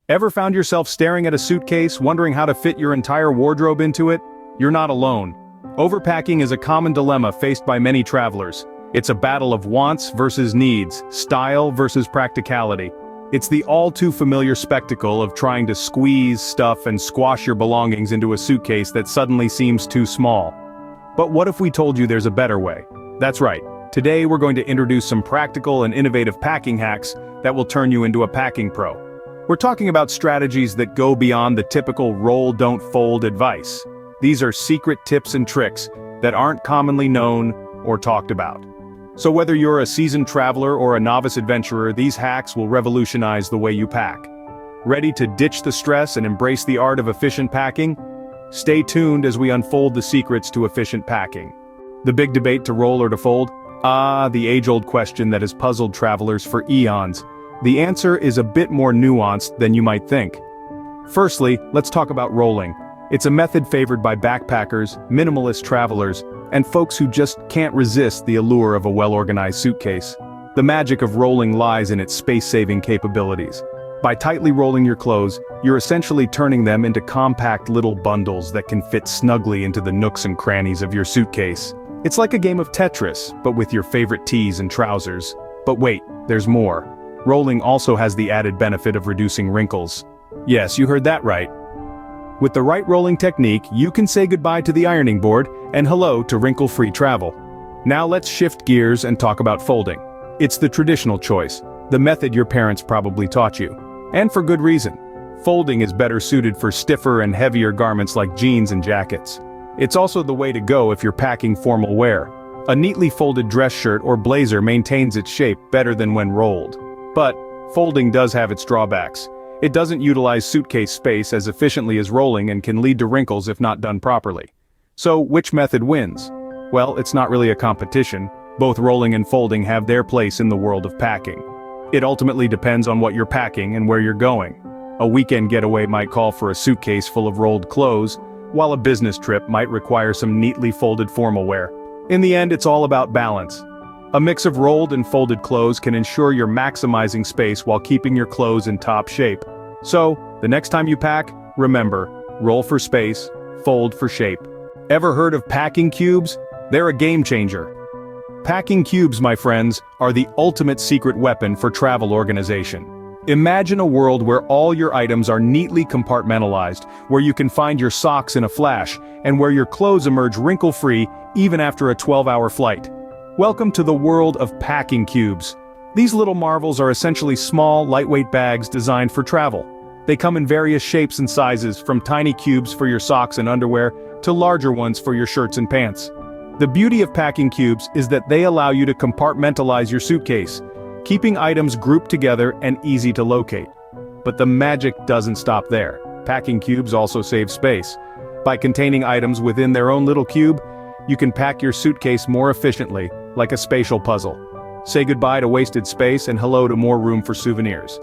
Ever found yourself staring at a suitcase, wondering how to fit your entire wardrobe into it? You're not alone. Overpacking is a common dilemma faced by many travelers. It's a battle of wants versus needs, style versus practicality. It's the all-too-familiar spectacle of trying to squeeze, stuff, and squash your belongings into a suitcase that suddenly seems too small. But what if we told you there's a better way? That's right. Today we're going to introduce some practical and innovative packing hacks that will turn you into a packing pro. We're talking about strategies that go beyond the typical roll, don't fold advice. These are secret tips and tricks that aren't commonly known or talked about. So whether you're a seasoned traveler or a novice adventurer, these hacks will revolutionize the way you pack. Ready to ditch the stress and embrace the art of efficient packing? Stay tuned as we unfold the secrets to efficient packing. The big debate to roll or to fold? The age-old question that has puzzled travelers for eons. The answer is a bit more nuanced than you might think. Firstly, let's talk about rolling. It's a method favored by backpackers, minimalist travelers, and folks who just can't resist the allure of a well-organized suitcase. The magic of rolling lies in its space-saving capabilities. By tightly rolling your clothes, you're essentially turning them into compact little bundles that can fit snugly into the nooks and crannies of your suitcase. It's like a game of Tetris, but with your favorite tees and trousers. But wait, there's more. Rolling also has the added benefit of reducing wrinkles. Yes, you heard that right. With the right rolling technique, you can say goodbye to the ironing board and hello to wrinkle-free travel. Now let's shift gears and talk about folding. It's the traditional choice, the method your parents probably taught you. And for good reason. Folding is better suited for stiffer and heavier garments like jeans and jackets. It's also the way to go if you're packing formal wear. A neatly folded dress shirt or blazer maintains its shape better than when rolled. But folding does have its drawbacks. It doesn't utilize suitcase space as efficiently as rolling and can lead to wrinkles if not done properly. So which method wins? Well, it's not really a competition. Both rolling and folding have their place in the world of packing. It ultimately depends on what you're packing and where you're going. A weekend getaway might call for a suitcase full of rolled clothes, while a business trip might require some neatly folded formal wear. In the end, it's all about balance. A mix of rolled and folded clothes can ensure you're maximizing space while keeping your clothes in top shape. So, the next time you pack, remember, roll for space, fold for shape. Ever heard of packing cubes? They're a game changer. Packing cubes, my friends, are the ultimate secret weapon for travel organization. Imagine a world where all your items are neatly compartmentalized, where you can find your socks in a flash, and where your clothes emerge wrinkle-free even after a 12-hour flight. Welcome to the world of packing cubes. These little marvels are essentially small, lightweight bags designed for travel. They come in various shapes and sizes, from tiny cubes for your socks and underwear, to larger ones for your shirts and pants. The beauty of packing cubes is that they allow you to compartmentalize your suitcase, keeping items grouped together and easy to locate. But the magic doesn't stop there. Packing cubes also save space. By containing items within their own little cube, you can pack your suitcase more efficiently, like a spatial puzzle. Say goodbye to wasted space and hello to more room for souvenirs.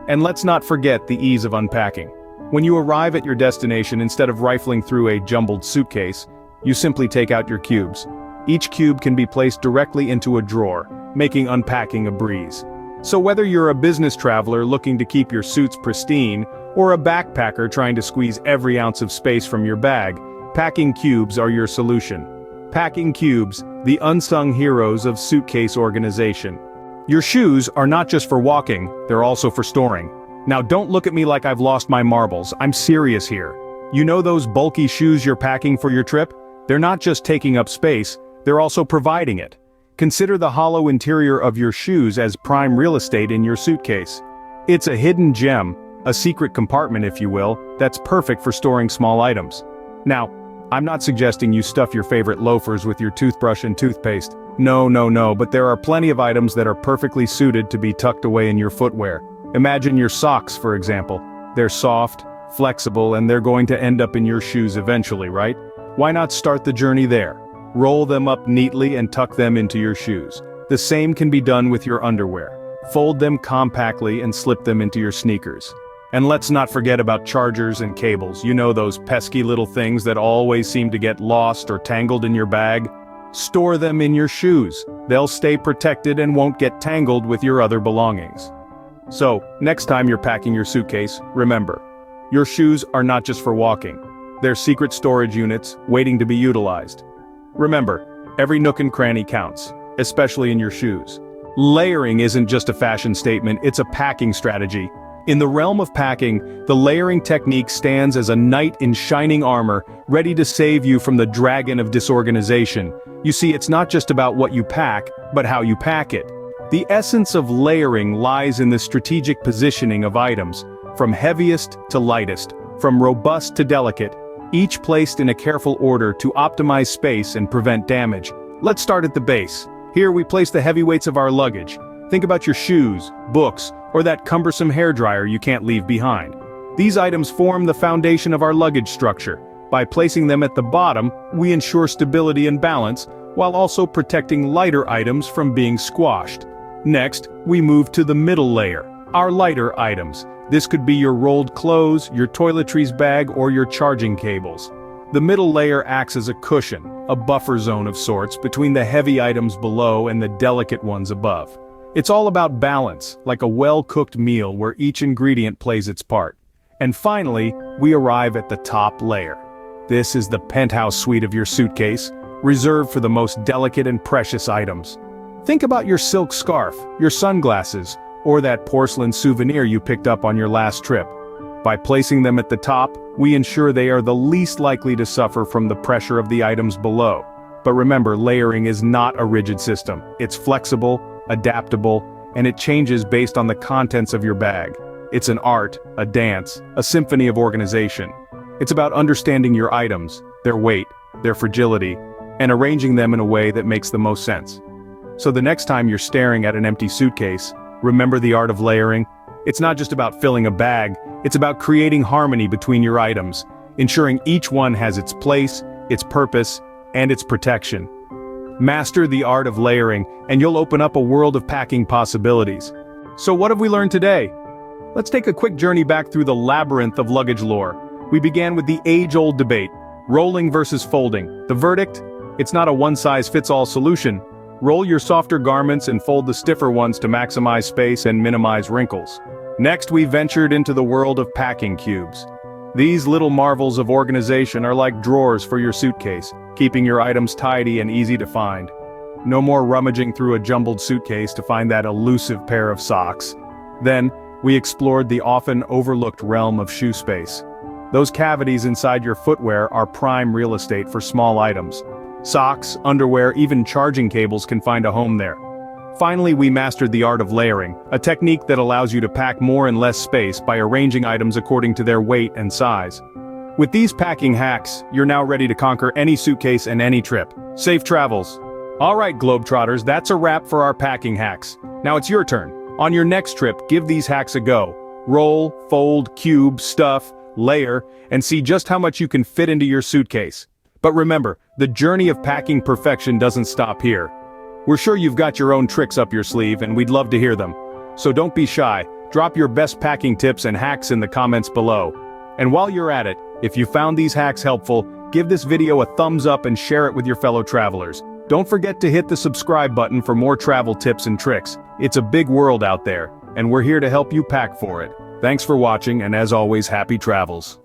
And let's not forget the ease of unpacking. When you arrive at your destination, instead of rifling through a jumbled suitcase, you simply take out your cubes. Each cube can be placed directly into a drawer, making unpacking a breeze. So whether you're a business traveler looking to keep your suits pristine, or a backpacker trying to squeeze every ounce of space from your bag, packing cubes are your solution. Packing cubes, the unsung heroes of suitcase organization. Your shoes are not just for walking, they're also for storing. Now don't look at me like I've lost my marbles, I'm serious here. You know those bulky shoes you're packing for your trip? They're not just taking up space, they're also providing it. Consider the hollow interior of your shoes as prime real estate in your suitcase. It's a hidden gem, a secret compartment if you will, that's perfect for storing small items. Now, I'm not suggesting you stuff your favorite loafers with your toothbrush and toothpaste. No, but there are plenty of items that are perfectly suited to be tucked away in your footwear. Imagine your socks, for example. They're soft, flexible, and they're going to end up in your shoes eventually, right? Why not start the journey there? Roll them up neatly and tuck them into your shoes. The same can be done with your underwear. Fold them compactly and slip them into your sneakers. And let's not forget about chargers and cables. You know those pesky little things that always seem to get lost or tangled in your bag? Store them in your shoes. They'll stay protected and won't get tangled with your other belongings. So, next time you're packing your suitcase, remember, your shoes are not just for walking. They're secret storage units waiting to be utilized. Remember, every nook and cranny counts, especially in your shoes. Layering isn't just a fashion statement, it's a packing strategy. In the realm of packing, the layering technique stands as a knight in shining armor, ready to save you from the dragon of disorganization. You see, it's not just about what you pack, but how you pack it. The essence of layering lies in the strategic positioning of items, from heaviest to lightest, from robust to delicate, each placed in a careful order to optimize space and prevent damage. Let's start at the base. Here we place the heavyweights of our luggage. Think about your shoes, books, or that cumbersome hairdryer you can't leave behind. These items form the foundation of our luggage structure. By placing them at the bottom, we ensure stability and balance, while also protecting lighter items from being squashed. Next, we move to the middle layer, our lighter items. This could be your rolled clothes, your toiletries bag, or your charging cables. The middle layer acts as a cushion, a buffer zone of sorts between the heavy items below and the delicate ones above. It's all about balance, like a well-cooked meal where each ingredient plays its part. And finally, we arrive at the top layer. This is the penthouse suite of your suitcase, reserved for the most delicate and precious items. Think about your silk scarf, your sunglasses, or that porcelain souvenir you picked up on your last trip. By placing them at the top, we ensure they are the least likely to suffer from the pressure of the items below. But remember, layering is not a rigid system. It's flexible, adaptable, and it changes based on the contents of your bag. It's an art, a dance, a symphony of organization. It's about understanding your items, their weight, their fragility, and arranging them in a way that makes the most sense. So the next time you're staring at an empty suitcase, remember the art of layering. It's not just about filling a bag, it's about creating harmony between your items, ensuring each one has its place, its purpose, and its protection. Master the art of layering, and you'll open up a world of packing possibilities. So what have we learned today? Let's take a quick journey back through the labyrinth of luggage lore. We began with the age-old debate, rolling versus folding. The verdict? It's not a one-size-fits-all solution. Roll your softer garments and fold the stiffer ones to maximize space and minimize wrinkles. Next, we ventured into the world of packing cubes. These little marvels of organization are like drawers for your suitcase, keeping your items tidy and easy to find. No more rummaging through a jumbled suitcase to find that elusive pair of socks. Then, we explored the often overlooked realm of shoe space. Those cavities inside your footwear are prime real estate for small items. Socks, underwear, even charging cables can find a home there. Finally, we mastered the art of layering, a technique that allows you to pack more in less space by arranging items according to their weight and size. With these packing hacks, you're now ready to conquer any suitcase and any trip. Safe travels. Alright, Globetrotters, that's a wrap for our packing hacks. Now it's your turn. On your next trip, give these hacks a go. Roll, fold, cube, stuff, layer, and see just how much you can fit into your suitcase. But remember, the journey of packing perfection doesn't stop here. We're sure you've got your own tricks up your sleeve, and we'd love to hear them. So don't be shy, drop your best packing tips and hacks in the comments below. And while you're at it, if you found these hacks helpful, give this video a thumbs up and share it with your fellow travelers. Don't forget to hit the subscribe button for more travel tips and tricks. It's a big world out there, and we're here to help you pack for it. Thanks for watching, and as always, happy travels.